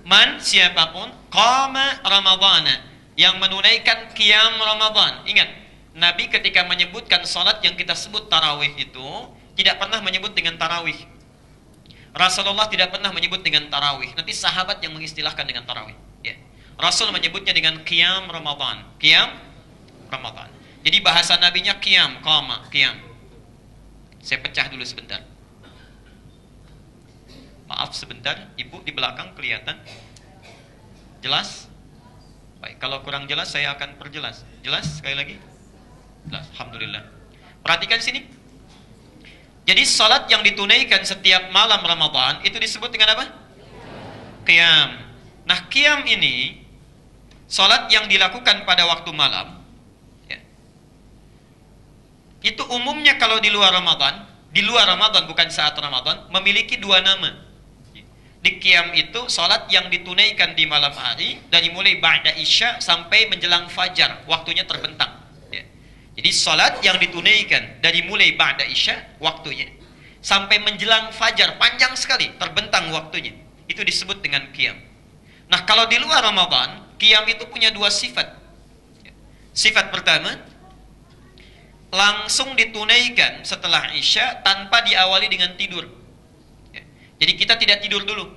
Man, siapapun, qama ramadhana, yang menunaikan qiyam Ramadan. Ingat, Nabi ketika menyebutkan salat yang kita sebut tarawih itu tidak pernah menyebut dengan tarawih. Rasulullah tidak pernah menyebut dengan tarawih. Nanti sahabat yang mengistilahkan dengan tarawih. Ya. Rasul menyebutnya dengan qiyam Ramadan. Qiyam Ramadan. Jadi bahasa nabinya qiyam, qama, qiyam. Saya pecah dulu sebentar. Maaf sebentar, ibu di belakang kelihatan. Jelas? Baik, kalau kurang jelas saya akan perjelas. Jelas sekali lagi? Jelas, alhamdulillah. Perhatikan sini. Jadi salat yang ditunaikan setiap malam Ramadan itu disebut dengan apa? Qiyam. Nah, qiyam ini salat yang dilakukan pada waktu malam ya. Itu umumnya kalau di luar Ramadan bukan saat Ramadan, memiliki dua nama. Di qiyam itu salat yang ditunaikan di malam hari dari mulai ba'da isya sampai menjelang fajar, waktunya terbentang ya. Jadi salat yang ditunaikan dari mulai ba'da isya waktunya sampai menjelang fajar, panjang sekali, terbentang waktunya. Itu disebut dengan qiyam. Nah, kalau di luar Ramadan, qiyam itu punya dua sifat. Sifat pertama, langsung ditunaikan setelah isya tanpa diawali dengan tidur. Jadi kita tidak tidur dulu.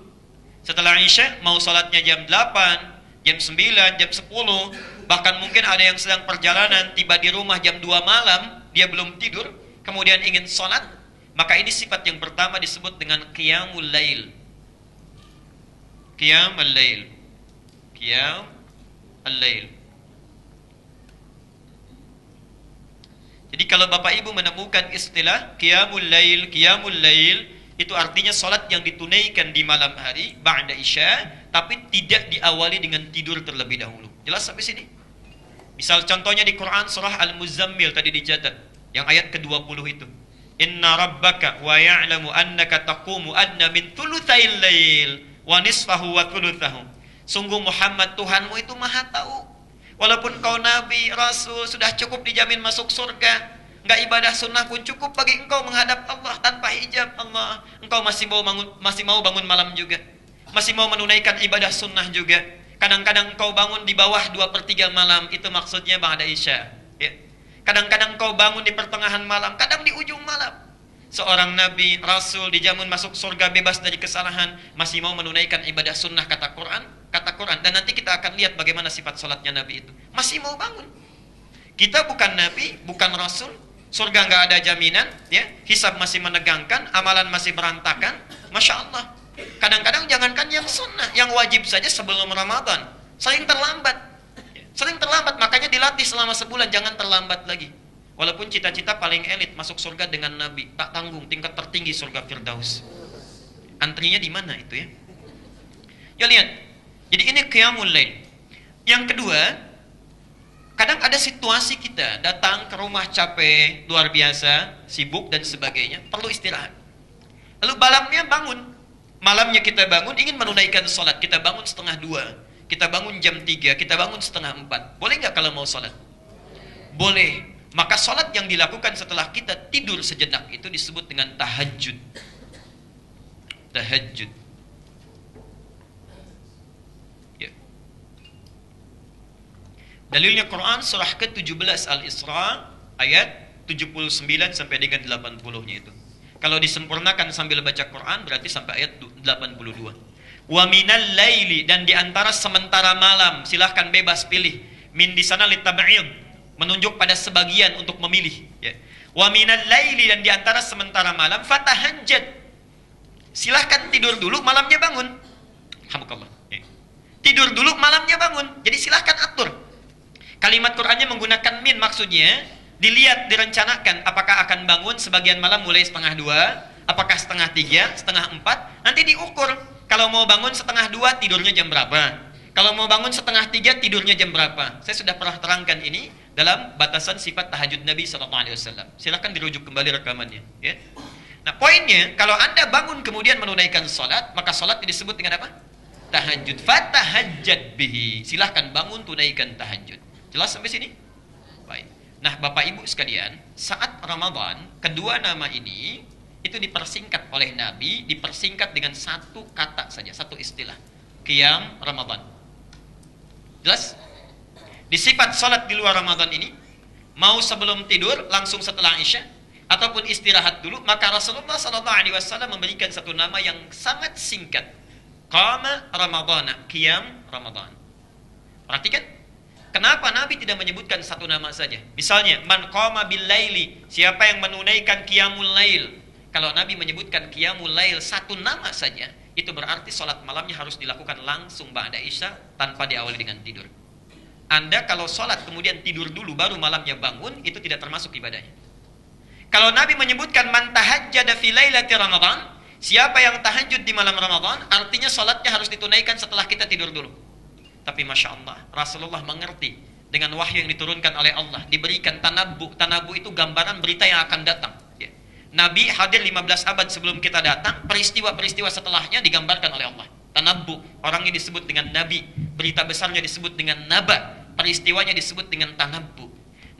Setelah isya mau salatnya jam 8, jam 9, jam 10, bahkan mungkin ada yang sedang perjalanan tiba di rumah jam 2 malam, dia belum tidur, kemudian ingin salat, maka ini sifat yang pertama disebut dengan qiyamul lail. Qiyamul lail. Qiyamul lail. Jadi kalau Bapak Ibu menemukan istilah qiyamul lail, itu artinya salat yang ditunaikan di malam hari ba'da isya tapi tidak diawali dengan tidur terlebih dahulu. Jelas sampai sini? Misal contohnya di Quran surah Al-Muzammil tadi dicatat yang ayat ke-20 itu. Inna rabbaka wa ya'lamu annaka taqumu adna min thulutsail lail wa nisfahu wa thulutsahu. Sungguh Muhammad Tuhanmu itu Maha tahu. Walaupun kau nabi, rasul, sudah cukup dijamin masuk surga, enggak ibadah sunnah pun cukup bagi engkau menghadap Allah tanpa hijab Allah. Engkau masih mau bangun malam juga. Masih mau menunaikan ibadah sunnah juga. Kadang-kadang engkau bangun di bawah 2/3 malam, itu maksudnya ba'da isya. Ya. Kadang-kadang engkau bangun di pertengahan malam, kadang di ujung malam. Seorang nabi, rasul dijamin masuk surga bebas dari kesalahan, masih mau menunaikan ibadah sunnah kata Quran. Dan nanti kita akan lihat bagaimana sifat salatnya nabi itu. Masih mau bangun. Kita bukan nabi, bukan rasul. Surga nggak ada jaminan, ya. Hisab masih menegangkan, amalan masih berantakan. Masya Allah. Kadang-kadang jangankan yang sunnah, yang wajib saja sebelum Ramadan sering terlambat. Sering terlambat, makanya dilatih selama sebulan jangan terlambat lagi. Walaupun cita-cita paling elit masuk surga dengan Nabi, tak tanggung tingkat tertinggi surga Firdaus. Antrinya di mana itu ya? Ya lihat. Jadi ini qiyamul lail. Yang kedua, kadang ada situasi kita datang ke rumah capek, luar biasa, sibuk dan sebagainya, perlu istirahat. Lalu malamnya kita bangun, ingin menunaikan sholat, kita bangun 1:30, kita bangun jam 3, kita bangun 3:30. Boleh nggak kalau mau sholat? Boleh. Maka sholat yang dilakukan setelah kita tidur sejenak itu disebut dengan tahajud. Tahajud. Dalilnya Quran surah ke-17 Al-Isra ayat 79 sampai dengan 80-nya itu. Kalau disempurnakan sambil baca Quran berarti sampai ayat 82. Wa minal laili, dan di antara sementara malam, silahkan bebas pilih. Min di sana litab'id, menunjuk pada sebagian untuk memilih ya. Wa minal laili, dan di antara sementara malam, fatahajjad. Silahkan tidur dulu, malamnya bangun. Alhamdulillah. Ya. Tidur dulu, malamnya bangun. Jadi silahkan atur. Kalimat Qur'annya menggunakan min, maksudnya dilihat, direncanakan apakah akan bangun sebagian malam mulai 1:30, apakah 1:30, 1:30, nanti diukur. Kalau mau bangun 1:30 tidurnya jam berapa? Kalau mau bangun 2:30 tidurnya jam berapa? Saya sudah pernah terangkan ini dalam batasan sifat tahajud Nabi SAW. Silahkan dirujuk kembali rekamannya ya. Nah poinnya, kalau anda bangun kemudian menunaikan sholat, maka sholat disebut dengan apa? Tahajud. Fatahajjad bihi, silahkan bangun tunaikan tahajud. Jelas sampai sini? Baik. Nah, Bapak Ibu sekalian, saat Ramadan, kedua nama ini itu dipersingkat oleh Nabi, dipersingkat dengan satu kata saja, satu istilah. qiyam Ramadan. Jelas? Di sifat salat di luar Ramadan ini, mau sebelum tidur, langsung setelah Isya, ataupun istirahat dulu, maka Rasulullah SAW memberikan satu nama yang sangat singkat. Qama Ramadana, qiyam Ramadan. Perhatikan, kenapa Nabi tidak menyebutkan satu nama saja? Misalnya, man qama bil laili, siapa yang menunaikan qiyamul lail. Kalau Nabi menyebutkan qiyamul lail satu nama saja, itu berarti salat malamnya harus dilakukan langsung ba'da Isya tanpa diawali dengan tidur. Anda kalau salat kemudian tidur dulu baru malamnya bangun, itu tidak termasuk ibadahnya. Kalau Nabi menyebutkan man tahajjada fi lailati Ramadan, siapa yang tahajud di malam Ramadan, artinya salatnya harus ditunaikan setelah kita tidur dulu. Tapi Masya Allah, Rasulullah mengerti dengan wahyu yang diturunkan oleh Allah, diberikan tanabbu. Tanabbu itu gambaran berita yang akan datang. Nabi hadir 15 abad sebelum kita datang, peristiwa-peristiwa setelahnya digambarkan oleh Allah. Tanabbu, orangnya disebut dengan Nabi, berita besarnya disebut dengan Naba, peristiwanya disebut dengan tanabbu.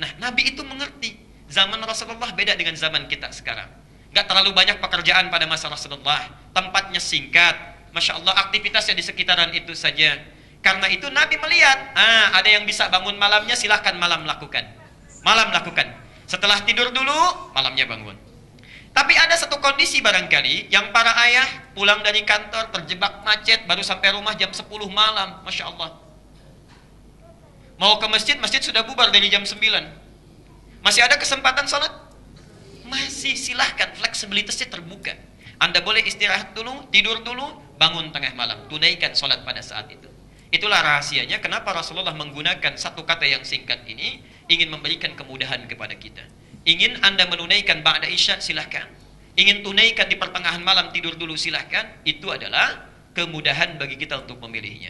Nah, Nabi itu mengerti. Zaman Rasulullah beda dengan zaman kita sekarang. Gak terlalu banyak pekerjaan pada masa Rasulullah. Tempatnya singkat. Masya Allah, aktivitasnya di sekitaran itu saja. Karena itu Nabi melihat, ada yang bisa bangun malamnya, silahkan malam lakukan. Malam lakukan. Setelah tidur dulu, malamnya bangun. Tapi ada satu kondisi barangkali, yang para ayah pulang dari kantor, terjebak macet, baru sampai rumah jam 10 malam. Masya Allah. Mau ke masjid, masjid sudah bubar dari jam 9. Masih ada kesempatan sholat? Masih, silahkan, fleksibilitasnya terbuka. Anda boleh istirahat dulu, tidur dulu, bangun tengah malam, tunaikan sholat pada saat itu. Itulah rahasianya kenapa Rasulullah menggunakan satu kata yang singkat ini, ingin memberikan kemudahan kepada kita. Ingin Anda menunaikan ba'da Isya, silahkan. Ingin tunaikan di pertengahan malam, tidur dulu, silahkan. Itu adalah kemudahan bagi kita untuk memilihnya.